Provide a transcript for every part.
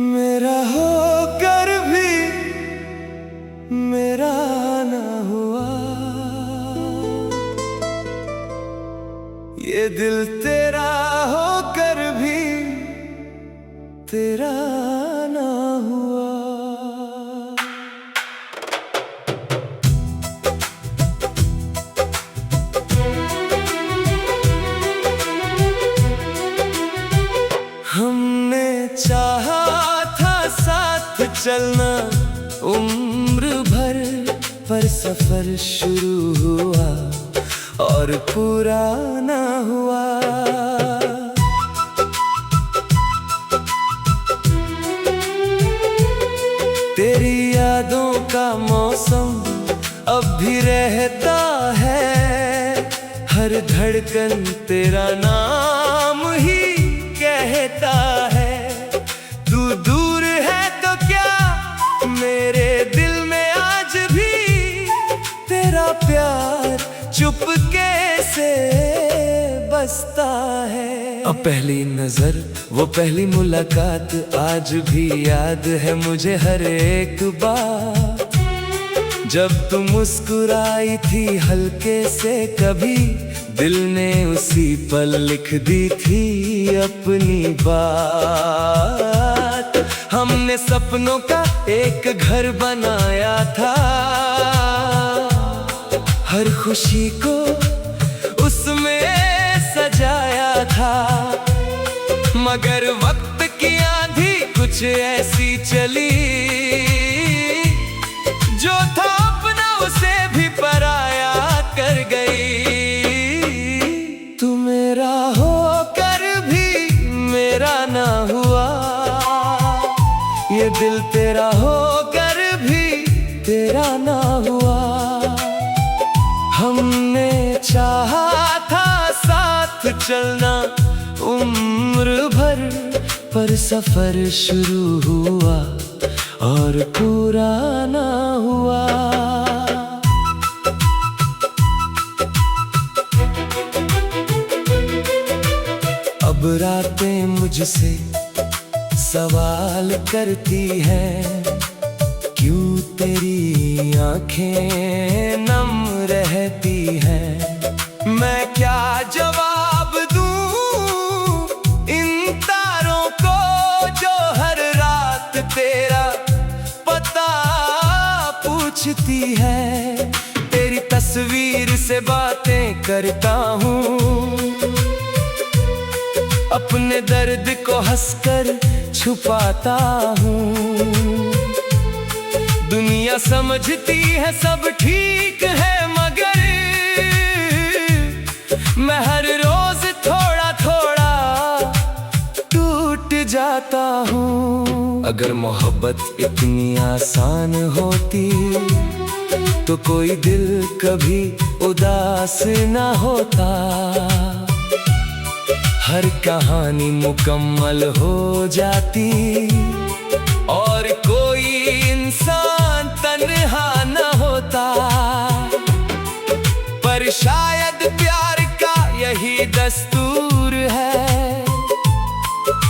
मेरा होकर भी मेरा ना हुआ, ये दिल तेरा होकर भी तेरा ना हुआ। हमने चाहा था साथ चलना उम्र भर, पर सफर शुरू हुआ और पूरा ना हुआ। तेरी यादों का मौसम अब भी रहता है, हर धड़कन तेरा नाम ही कहता है। तू दूर है तो क्या, मेरे दिल में आज भी तेरा प्यार चुपके से बसता है। अब पहली नजर वो पहली मुलाकात आज भी याद है मुझे हर एक बार, जब तू मुस्कुराई थी हल्के से कभी, दिल ने उसी पल लिख दी थी अपनी बात। हमने सपनों का एक घर बनाया था, हर खुशी को उसमें सजाया था, मगर वक्त की आंधी कुछ ऐसी चली, जो था अपना उसे भी पराया कर गई। तू मेरा होकर भी मेरा ना हुआ, ये दिल तेरा होकर भी तेरा ना हुआ। हमने चाहा था साथ चलना उम्र भर, पर सफर शुरू हुआ और पूरा ना हुआ। अब रातें मुझसे सवाल करती हैं, क्यों तेरी आंखें नम रहती हैं। मैं क्या जवाब दूं इन तारों को, जो हर रात तेरा पता पूछती है। तेरी तस्वीर से बातें करता हूँ, अपने दर्द को हंसकर छुपाता हूँ। दुनिया समझती है सब ठीक है, मगर मैं हर रोज थोड़ा थोड़ा टूट जाता हूँ। अगर मोहब्बत इतनी आसान होती तो कोई दिल कभी उदास ना होता। हर कहानी मुकम्मल हो जाती और कोई इंसान तन्हा न होता। पर शायद प्यार का यही दस्तूर है,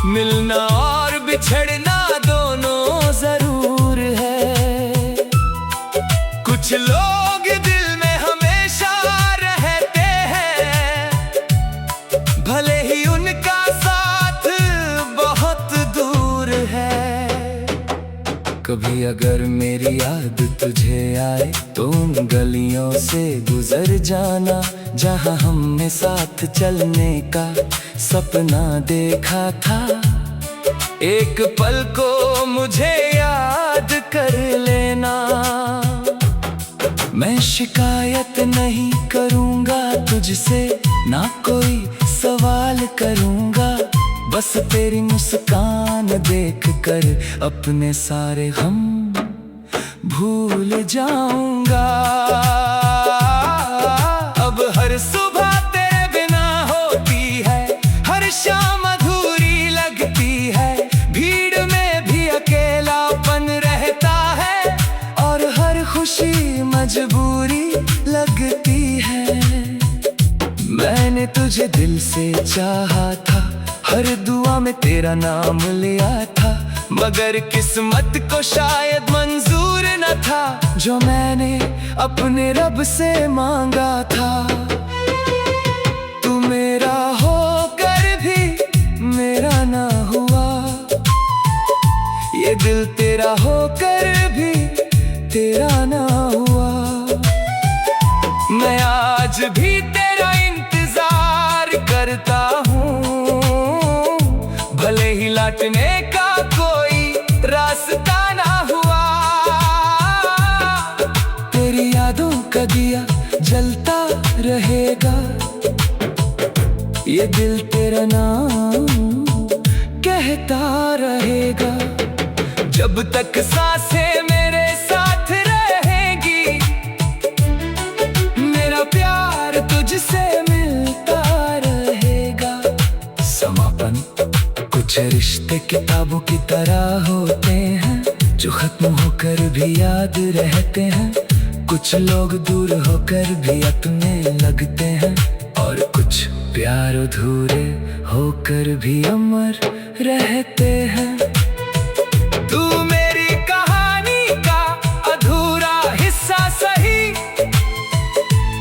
मिलना और बिछड़ना दोनों जरूर है। कुछ लोग दिल में हमेशा रहते हैं, भले ही उनका साथ बहुत दूर है। कभी अगर मेरी याद तुझे आए तो उन गलियों से गुजर जाना, जहां हमने साथ चलने का सपना देखा था। एक पल को मुझे याद कर लेना, मैं शिकायत नहीं करूंगा तुझसे, ना कोई सवाल करूंगा। बस तेरी मुस्कान देख कर अपने सारे गम भूल जाऊंगा। अब हर सुबह तेरे बिना होती है, हर शाम अधूरी लगती है। भीड़ में भी अकेलापन रहता है और हर खुशी मजबूरी लगती है। मैंने तुझे दिल से चाहा था, हर दुआ में तेरा नाम लिया था, मगर किस्मत को शायद मंजूर न था जो मैंने अपने रब से मांगा था। तू मेरा होकर भी मेरा ना हुआ, ये दिल तेरा होकर भी तेरा ना हुआ। मैं आज भी तेरा इंतजार करता हूँ, भले ही लौटने का कोई रास्ता ना हुआ। तेरी यादों का दिया जलता रहेगा, ये दिल तेरा नाम कहता रहेगा। जब तक सांसें मेरे साथ रहेगी, मेरा प्यार तुझसे मिलता रहेगा। समापन कुछ रिश्ते किताबों की तरह होते हैं, जो खत्म होकर भी याद रहते हैं। कुछ लोग दूर होकर भी अपने लगते हैं, और कुछ प्यार अधूरे होकर भी अमर रहते हैं। तू मेरी कहानी का अधूरा हिस्सा सही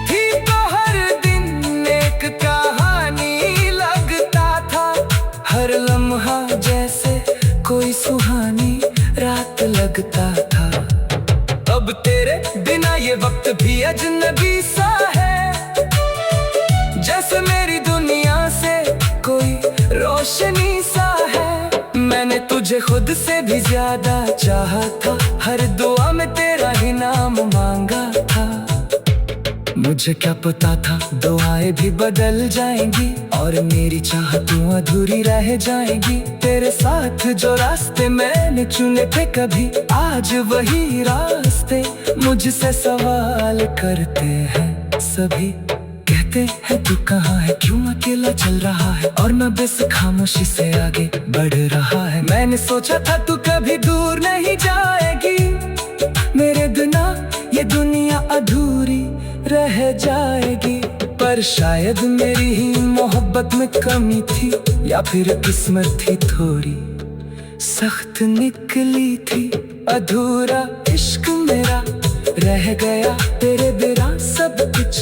थी, तो हर दिन एक कहानी लगता था। हर लम्हा जैसे कोई सुहानी रात लगता था। अब तेरे बिना ये वक्त भी अजनबी सा है, जैसे मेरी दुनिया से कोई रोशनी सा है। मैंने तुझे खुद से भी ज्यादा चाहा था, हर दुआ में तेरा ही नाम मांगा था। मुझे क्या पता था दुआएं भी बदल जाएंगी, और मेरी चाहतों अधूरी रह जाएंगी। तेरे साथ जो रास्ते मैंने चुने थे, कभी आज वही रास्ते मुझसे सवाल करते हैं सभी। कहते हैं तू कहाँ है, क्यों अकेला चल रहा है, और मैं बस खामोशी से आगे बढ़ रहा है। मैंने सोचा था तू कभी दूर नहीं जाएगी, मेरे बिना ये दुनिया अधूरी रह जाएगी। पर शायद मेरी ही मोहब्बत में कमी थी, या फिर किस्मत थी थोड़ी सख्त निकली थी। अधूरा इश्क मेरा रह गया, तेरे बिना सब कुछ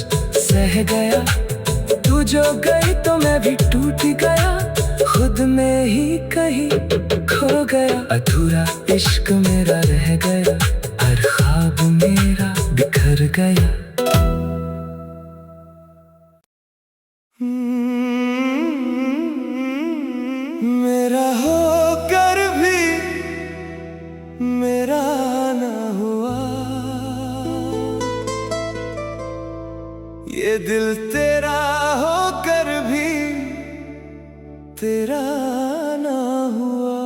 सह गया। तू जो गई तो मैं भी टूट गया, खुद में ही कहीं खो गया। अधूरा इश्क मेरा रह गया, हर ख्वाब मेरा बिखर गया। मेरा होकर भी मेरा ना हुआ, ये दिल तेरा होकर भी तेरा ना हुआ।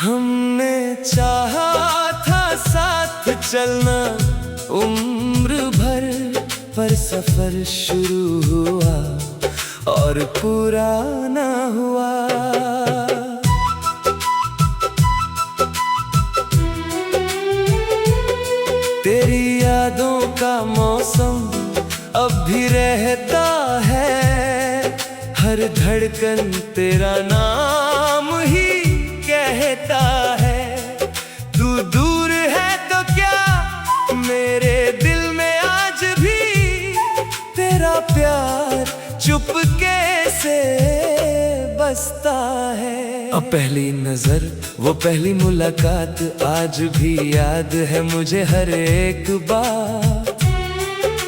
हमने चाहा था साथ चलना उम्र भर, पर सफर शुरू हुआ और पूरा ना हुआ। तेरी यादों का मौसम अब भी रहता है, हर धड़कन तेरा नाम ही कहता है। तू दूर है तो क्या, मेरे दिल में आज भी तेरा प्यार चुपके से बसता है। अब पहली नजर वो पहली मुलाकात आज भी याद है मुझे हर एक बात।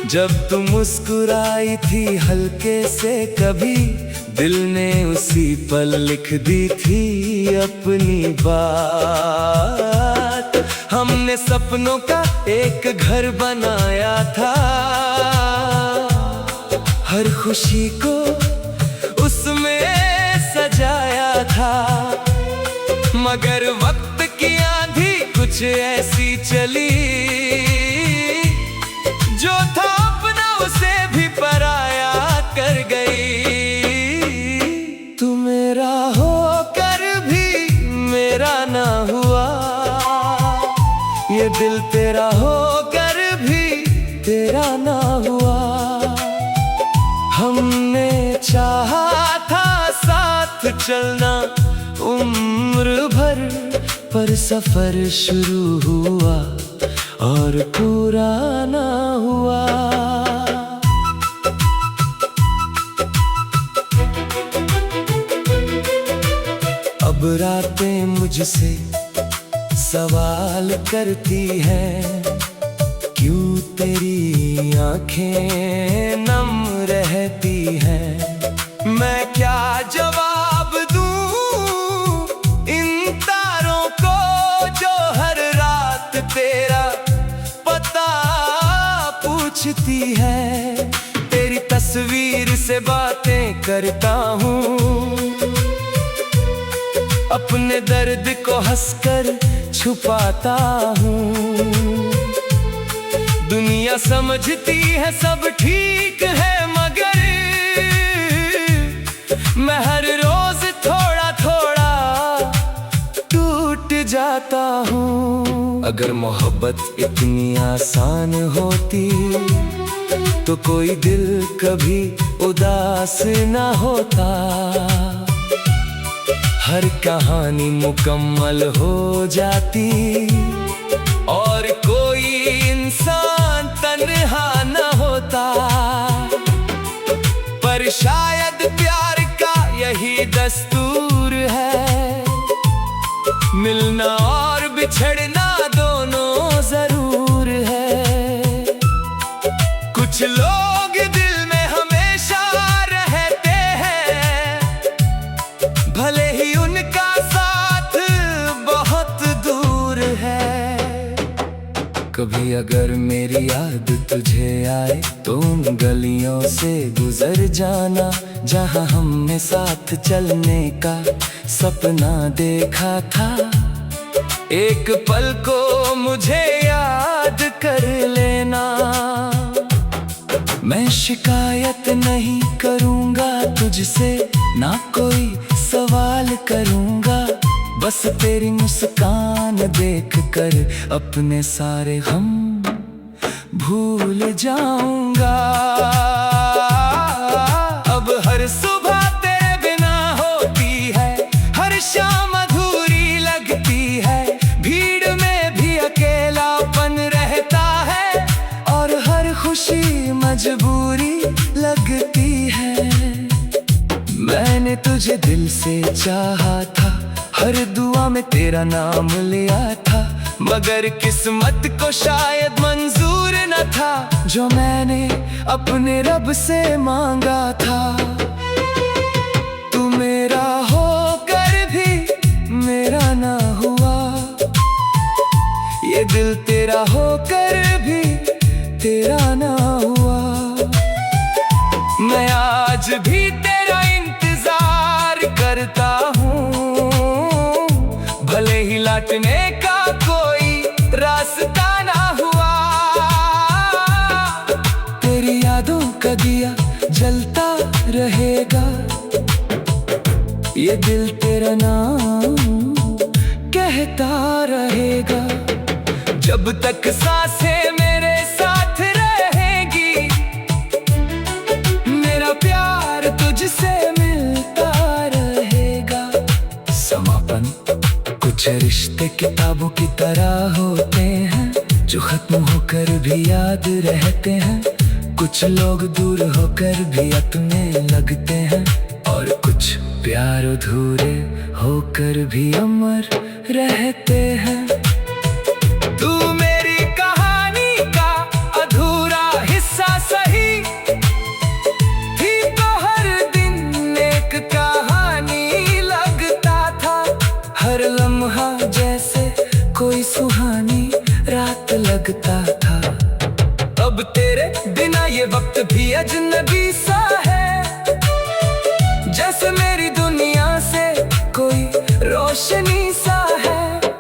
जब तू मुस्कुराई थी हल्के से कभी, दिल ने उसी पल लिख दी थी अपनी बात। हमने सपनों का एक घर बनाया था, हर खुशी को उसमें सजाया था। मगर वक्त की आंधी कुछ ऐसी चली, जो था अपना उसे भी पराया कर गई। तू मेरा होकर भी मेरा ना हुआ, दिल तेरा होकर भी तेरा ना हुआ। हमने चाहा था साथ चलना उम्र भर, पर सफर शुरू हुआ और पूरा ना हुआ। अब रातें मुझसे सवाल करती हैं, क्यों तेरी आंखें नम रहती हैं। मैं क्या जवाब दूं इन तारों को जो हर रात तेरा पता पूछती है। तेरी तस्वीर से बातें करता हूँ, अपने दर्द को हंसकर छुपाता हूँ। दुनिया समझती है सब ठीक है, मगर मैं हर रोज थोड़ा थोड़ा टूट जाता हूँ। अगर मोहब्बत इतनी आसान होती तो कोई दिल कभी उदास ना होता। हर कहानी मुकम्मल हो जाती और कोई इंसान तन्हा न होता। पर शायद प्यार का यही दस्तूर है, मिलना और बिछड़ना दोनों जरूर है। कुछ लोग दिल में हमेशा रहते हैं, भले ही उनका साथ बहुत दूर है। कभी अगर मेरी याद तुझे आए तो उन गलियों से गुजर जाना, जहां हमने साथ चलने का सपना देखा था। एक पल को मुझे याद कर लेना। मैं शिकायत नहीं करूंगा तुझसे, ना कोई सवाल करूंगा। बस तेरी मुस्कान देखकर अपने सारे गम भूल जाऊंगा। अब हर सुबह तेरे बिना होती है, हर शाम अधूरी लगती है। भीड़ में भी अकेलापन रहता है और हर खुशी मजबूरी लगती है। मैंने तुझे दिल से चाहा था, हर दुआ में तेरा नाम लिया था, मगर किस्मत को शायद मंजूर न था जो मैंने अपने रब से मांगा था। तू मेरा होकर भी मेरा ना हुआ, ये दिल तेरा होकर भी तेरा ना हुआ। मैं आज भी तेरा इंतजार करता हूँ, भले ही लौटने का कोई रास्ता ना हुआ। तेरी यादों का दिया जलता रहेगा, ये दिल तेरा नाम कहता रहेगा। जब तक सांसें मेरे साथ रहेगी, मेरा प्यार तुझसे मिलता रहेगा। समापन कुछ रिश्ते किताबों की तरह होते हैं, जो खत्म होकर भी याद रहते हैं। कुछ लोग दूर होकर भी अपने लगते हैं, और कुछ प्यार अधूरे होकर भी अमर रहते हैं। तू मेरी कहानी का अधूरा हिस्सा सही थी, तो हर दिन एक कहानी लगता था। हर लम्हा जैसे कोई सुहानी रात लगता था। अब तेरे बिना ये वक्त भी अजनबी सा है, जैसे मेरी दुनिया से कोई रोशनी सा है।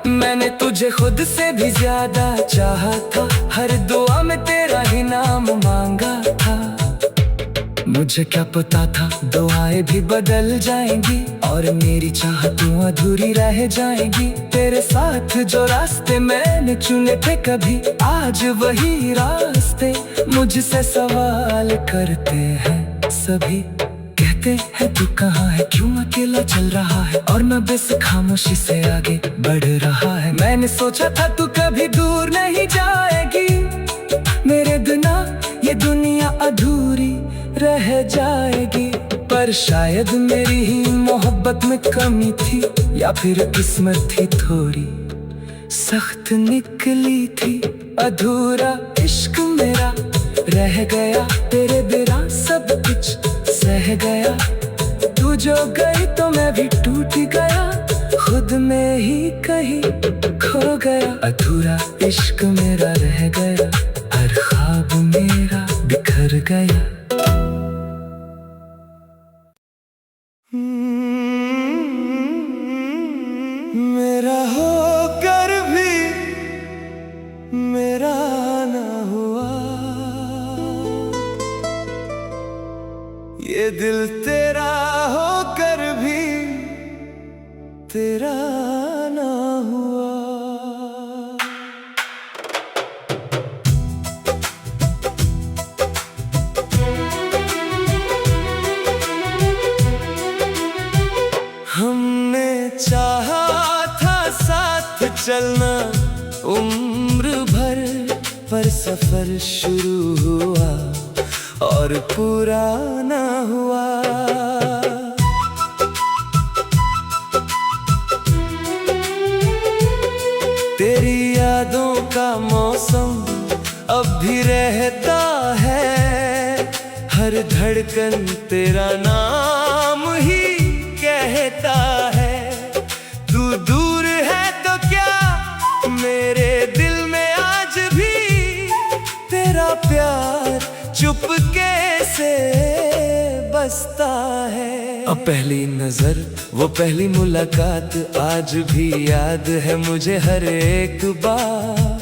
मैंने तुझे खुद से भी ज्यादा चाहा था, हर दुआ में तेरा ही नाम मांगा था। मुझे क्या पता था दुआएं भी बदल जाएंगी और मेरी चाहतों अधूरी रह जाएगी। तेरे साथ जो रास्ते मैंने चुने थे कभी, आज वही रास्ते मुझसे सवाल करते हैं सभी। कहते हैं तू कहाँ है, क्यों अकेला चल रहा है, और मैं बस खामोशी से आगे बढ़ रहा है। मैंने सोचा था तू कभी दूर नहीं जाएगी, मेरे बिना ये दुनिया अधूरी रह जाएगी। पर शायद मेरी ही मोहब्बत में कमी थी, या फिर किस्मत थी थोड़ी सख्त निकली थी। अधूरा इश्क मेरा रह गया, तेरे बिना सब कुछ सह गया। तू जो गई तो मैं भी टूट गया, खुद में ही कहीं खो गया। अधूरा इश्क मेरा रह गया, हर ख्वाब मेरा बिखर गया। मेरा होकर भी मेरा ना हुआ, ये दिल तेरा होकर भी तेरा ना हुआ। हमने चाहा था साथ चलना उम्र भर, पर सफर शुरू हुआ और पूरा ना हुआ। तेरी यादों का मौसम अब भी रहता है, हर धड़कन तेरा नाम ही कहता है। तू दूर है तो क्या, मेरे दिल में आज भी तेरा प्यार चुपके से बसता है। अब पहली नजर वो पहली मुलाकात आज भी याद है मुझे हर एक बात।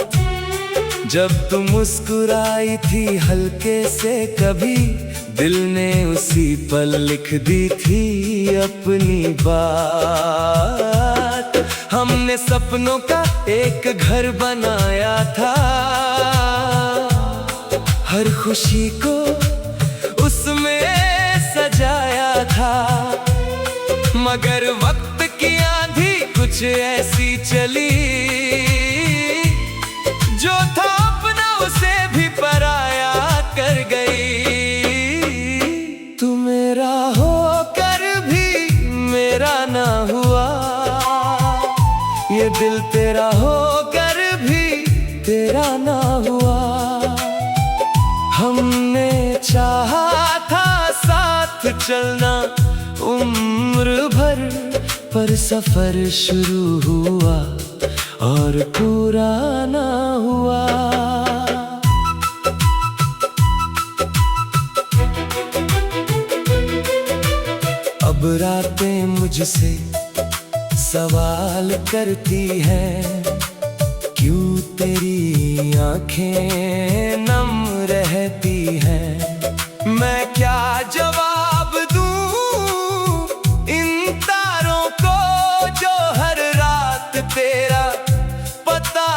जब तू मुस्कुराई थी हल्के से कभी, दिल ने उसी पल लिख दी थी अपनी बात। हमने सपनों का एक घर बनाया था, हर खुशी को उसमें सजाया था। मगर वक्त की आंधी कुछ ऐसी चली, जो था अपना उसे भी पराया कर गई। तू मेरा होकर भी मेरा ना हुआ, ये दिल तेरा होकर भी तेरा ना हुआ। हमने चाहा था साथ चलना उम्र भर, पर सफर शुरू हुआ और पूरा ना हुआ। अब रातें मुझसे सवाल करती हैं, क्यों तेरी आंखें नम रहती हैं। मैं क्या जवाब दूं इन तारों को, जो हर रात तेरा पता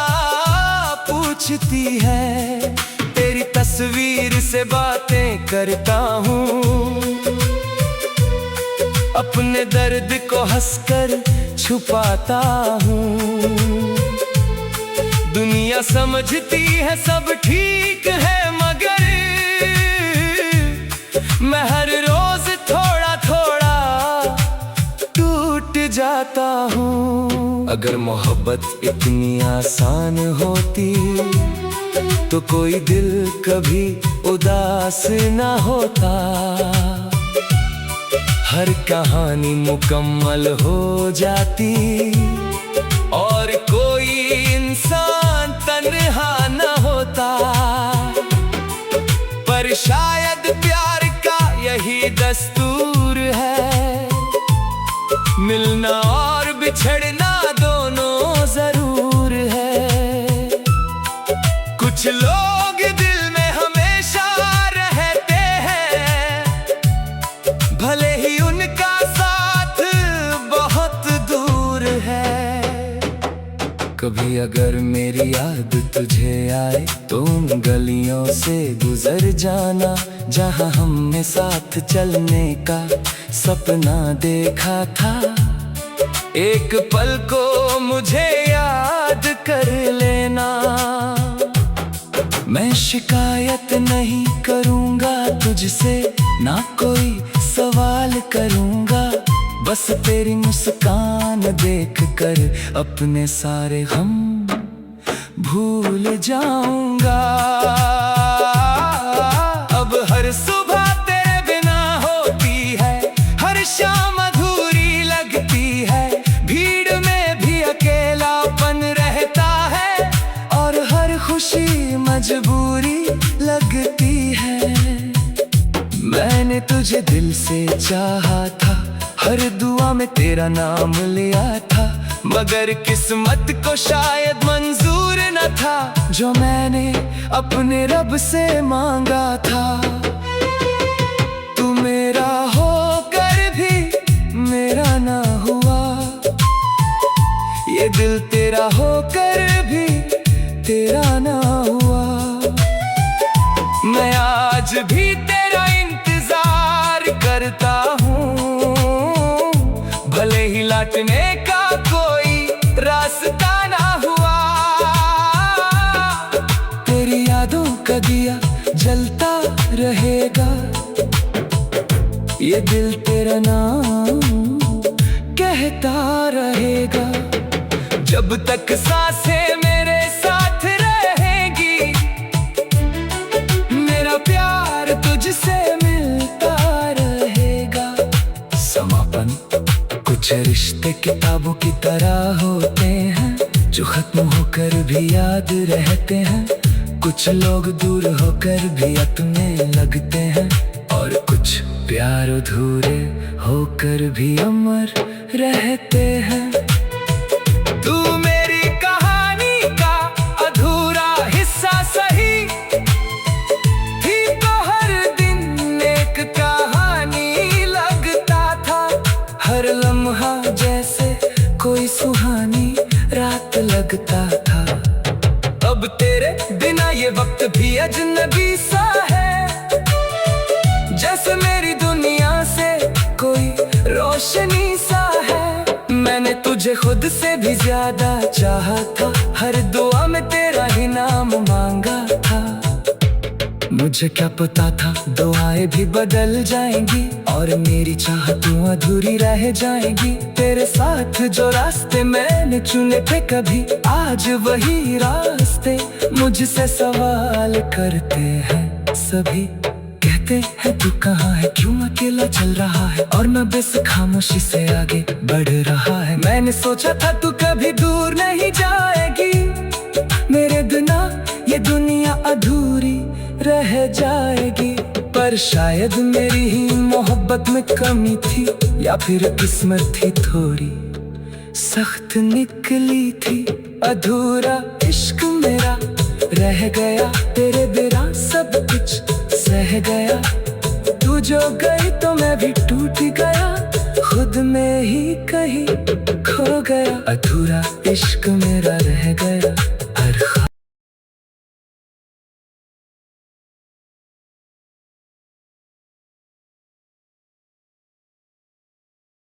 पूछती है। तेरी तस्वीर से बातें करता हूँ, अपने दर्द को हंसकर छुपाता हूँ। दुनिया समझती है सब ठीक है, मगर मैं हर रोज थोड़ा थोड़ा टूट जाता हूँ। अगर मोहब्बत इतनी आसान होती तो कोई दिल कभी उदास ना होता। हर कहानी मुकम्मल हो जाती और कोई इंसान तन्हा न होता। पर शायद प्यार का यही दस्तूर है, मिलना और बिछड़ना दोनों जरूर है। कुछ लोग दिल में हमेशा रहते हैं, भले ही उनका साथ कभी अगर मेरी याद तुझे आए तो उन गलियों से गुजर जाना जहां हमने साथ चलने का सपना देखा था। एक पल को मुझे याद कर लेना। मैं शिकायत नहीं करूंगा तुझसे, ना कोई सवाल करूंगा, बस तेरी मुस्कान देख कर अपने सारे गम भूल जाऊंगा। अब हर सुबह तेरे बिना होती है, हर शाम अधूरी लगती है, भीड़ में भी अकेलापन रहता है और हर खुशी मजबूरी लगती है। मैंने तुझे दिल से चाहा था, हर दुआ में तेरा नाम लिया था, मगर किस्मत को शायद मंजूर न था जो मैंने अपने रब से मांगा था। तू मेरा होकर भी मेरा ना हुआ, ये दिल तेरा होकर भी तेरा ना हुआ। मैं आज भी तेरा इंतजार करता हूँ, भले ही लौटने का कोई रास्ता ना हुआ। तेरी यादों का दिया जलता रहेगा, ये दिल तेरा नाम कहता रहेगा। जब तक सांसें मेरे साथ रहेगी, मेरा प्यार तुझसे मिलता रहेगा। समापन कुछ रिश्ते किताबों की तरह होते हैं, जो खत्म होकर भी याद रहते हैं। कुछ लोग दूर होकर भी अपने लगते हैं, और कुछ प्यार अधूरे होकर भी अमर रहते हैं। तू मेरी कहानी का अधूरा हिस्सा सही थी, तो हर दिन एक कहानी लगता था। हर लम्हा जैसे कोई सुहानी रात लगता था। अब तेरे बिना ये वक्त भी अजनबी सा है, जैसे मेरी दुनिया से कोई रोशनी सा है। मैंने तुझे खुद से भी ज्यादा चाहा था, हर दुआ में तेरा ही नाम मांगा था। मुझे क्या पता था दुआएं भी बदल जाएंगी, और मेरी चाहतों अधूरी रह जाएंगी। तेरे साथ जो रास्ते मैंने चुने थे, कभी आज वही रास्ते मुझसे सवाल करते हैं सभी। कहते हैं तू कहाँ है, क्यों अकेला चल रहा है, और मैं बस खामोशी से आगे बढ़ रहा है। मैंने सोचा था तू कभी दूर नहीं जाएगी, मेरे बिना ये दुनिया अधूरी रह जाएगी। पर शायद मेरी ही मोहब्बत में कमी थी, या फिर किस्मत थी थोड़ी सख्त निकली थी। अधूरा इश्क मेरा रह गया, तेरे बिना सब कुछ सह गया। तू जो गई तो मैं भी टूट गया, खुद में ही कहीं खो गया। अधूरा इश्क मेरा रह गया।